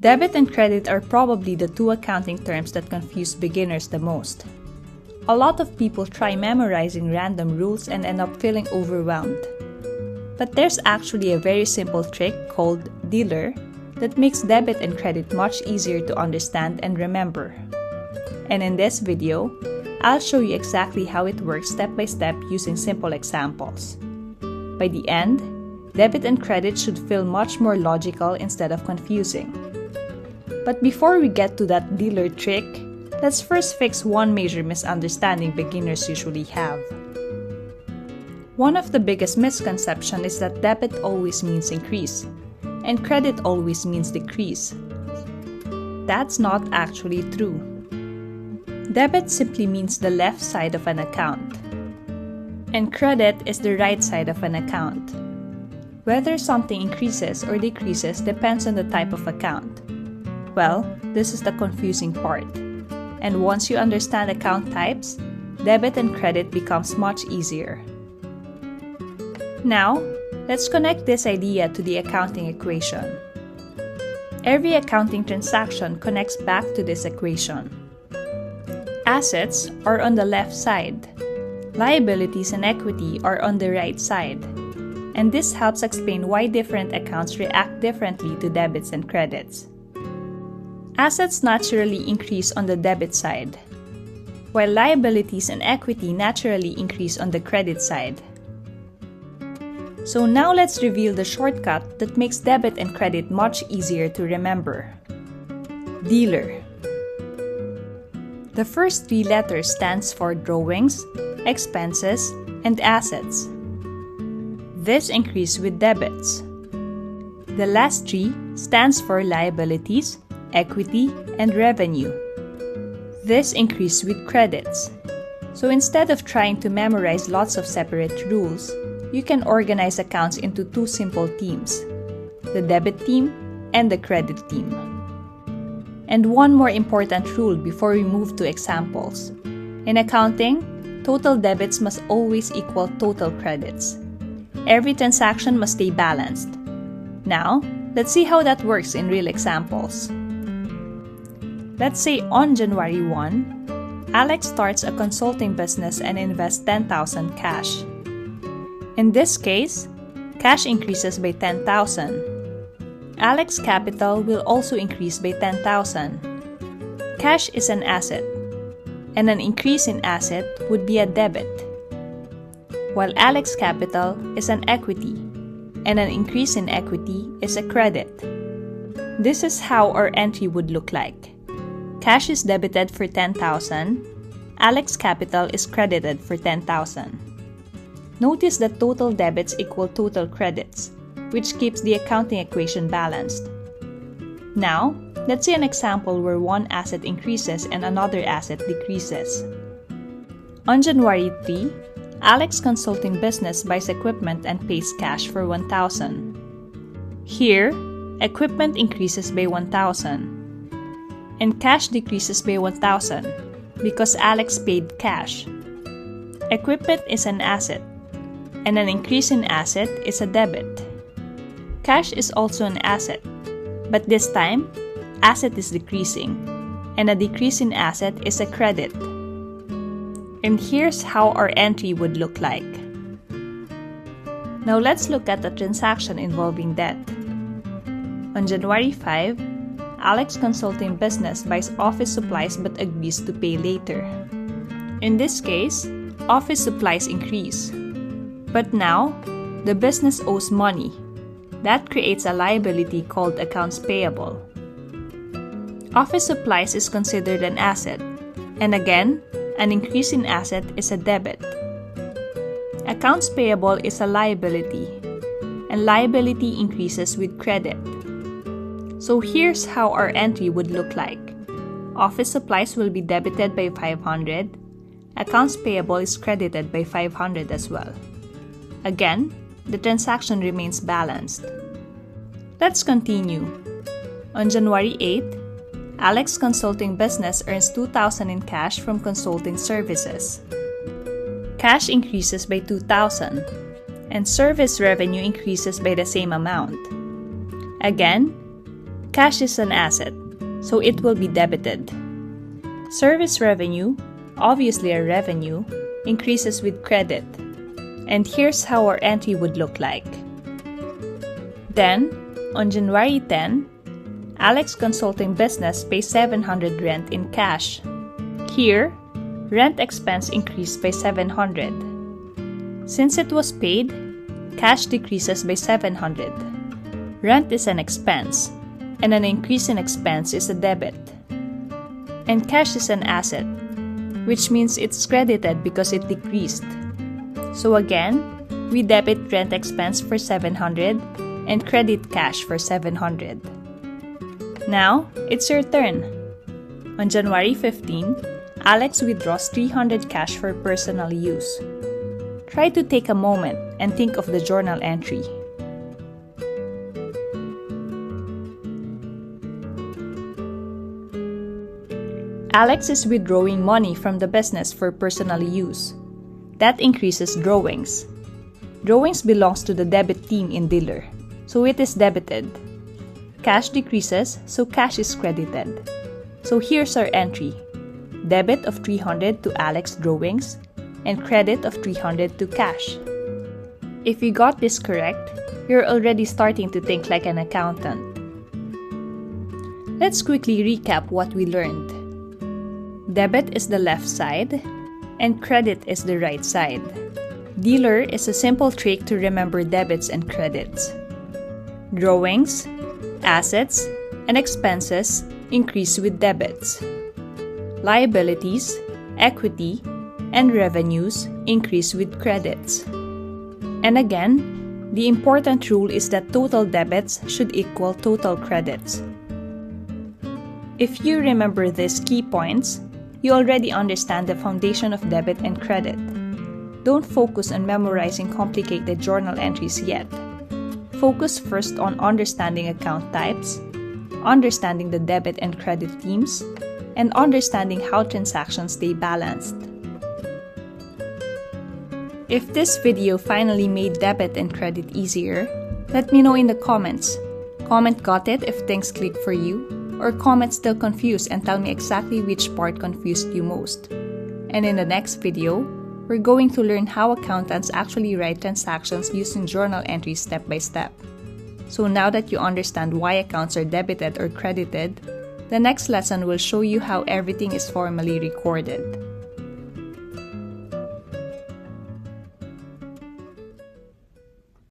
Debit and credit are probably the two accounting terms that confuse beginners the most. A lot of people try memorizing random rules and end up feeling overwhelmed. But there's actually a very simple trick called dealer that makes debit and credit much easier to understand and remember. And in this video, I'll show you exactly how it works step by step using simple examples. By the end, debit and credit should feel much more logical instead of confusing. But before we get to that dealer trick, let's first fix one major misunderstanding beginners usually have. One of the biggest misconceptions is that debit always means increase, and credit always means decrease. That's not actually true. Debit simply means the left side of an account, and credit is the right side of an account. Whether something increases or decreases depends on the type of account. Well, this is the confusing part. And once you understand account types, debit and credit becomes much easier. Now, let's connect this idea to the accounting equation. Every accounting transaction connects back to this equation. Assets are on the left side. Liabilities and equity are on the right side. And this helps explain why different accounts react differently to debits and credits. Assets naturally increase on the debit side, while liabilities and equity naturally increase on the credit side. So now let's reveal the shortcut that makes debit and credit much easier to remember. Dealer. The first three letters stands for drawings, expenses, and assets. This increase with debits. The last three stands for liabilities, equity, and revenue. This increase with credits. So instead of trying to memorize lots of separate rules, you can organize accounts into two simple teams, the debit team and the credit team. And one more important rule before we move to examples. In accounting, total debits must always equal total credits. Every transaction must stay balanced. Now, let's see how that works in real examples. Let's say on January 1, Alex starts a consulting business and invests $10,000 cash. In this case, cash increases by $10,000. Alex's capital will also increase by $10,000. Cash is an asset, and an increase in asset would be a debit. While Alex's capital is an equity, and an increase in equity is a credit. This is how our entry would look like. Cash is debited for $10,000. Alex's capital is credited for $10,000. Notice that total debits equal total credits, which keeps the accounting equation balanced. Now, let's see an example where one asset increases and another asset decreases. On January 3, Alex's consulting business buys equipment and pays cash for $1,000. Here, equipment increases by $1,000. And cash decreases by $1,000 because Alex paid cash. Equipment is an asset, and an increase in asset is a debit. Cash is also an asset, but this time, asset is decreasing, and a decrease in asset is a credit. And here's how our entry would look like. Now let's look at a transaction involving debt. On January 5, Alex's consulting business buys office supplies but agrees to pay later. In this case, office supplies increase. But now, the business owes money. That creates a liability called accounts payable. Office supplies is considered an asset, and again, an increase in asset is a debit. Accounts payable is a liability, and liability increases with credit. So here's how our entry would look like. Office supplies will be debited by $500. Accounts payable is credited by $500 as well. Again, the transaction remains balanced. Let's continue. On January 8, Alex's consulting business earns $2,000 in cash from consulting services. Cash increases by $2,000, and service revenue increases by the same amount. Again, Cash is an asset, so it will be debited. Service revenue, obviously a revenue, increases with credit. And here's how our entry would look like. Then, on January 10, Alex Consulting Business pays 700 rent in cash. Here, rent expense increased by 700. Since it was paid, cash decreases by 700. Rent is an expense, and an increase in expense is a debit. And cash is an asset, which means it's credited because it decreased. So again, we debit rent expense for 700 and credit cash for 700. Now, it's your turn. On January 15, Alex withdraws 300 cash for personal use. Try to take a moment and think of the journal entry. Alex is withdrawing money from the business for personal use. That increases drawings. Drawings belongs to the debit team in dealer, so it is debited. Cash decreases, so cash is credited. So here's our entry. Debit of 300 to Alex drawings and credit of 300 to cash. If you got this correct, you're already starting to think like an accountant. Let's quickly recap what we learned. Debit is the left side, and credit is the right side. Dealer is a simple trick to remember debits and credits. Drawings, assets, and expenses increase with debits. Liabilities, equity, and revenues increase with credits. And again, the important rule is that total debits should equal total credits. If you remember these key points, you already understand the foundation of debit and credit. Don't focus on memorizing complicated journal entries yet. Focus first on understanding account types, understanding the debit and credit teams, and understanding how transactions stay balanced. If this video finally made debit and credit easier, let me know in the comments. Comment got it if things click for you, or comment still confused and tell me exactly which part confused you most. And in the next video, we're going to learn how accountants actually write transactions using journal entries step by step. So now that you understand why accounts are debited or credited, the next lesson will show you how everything is formally recorded.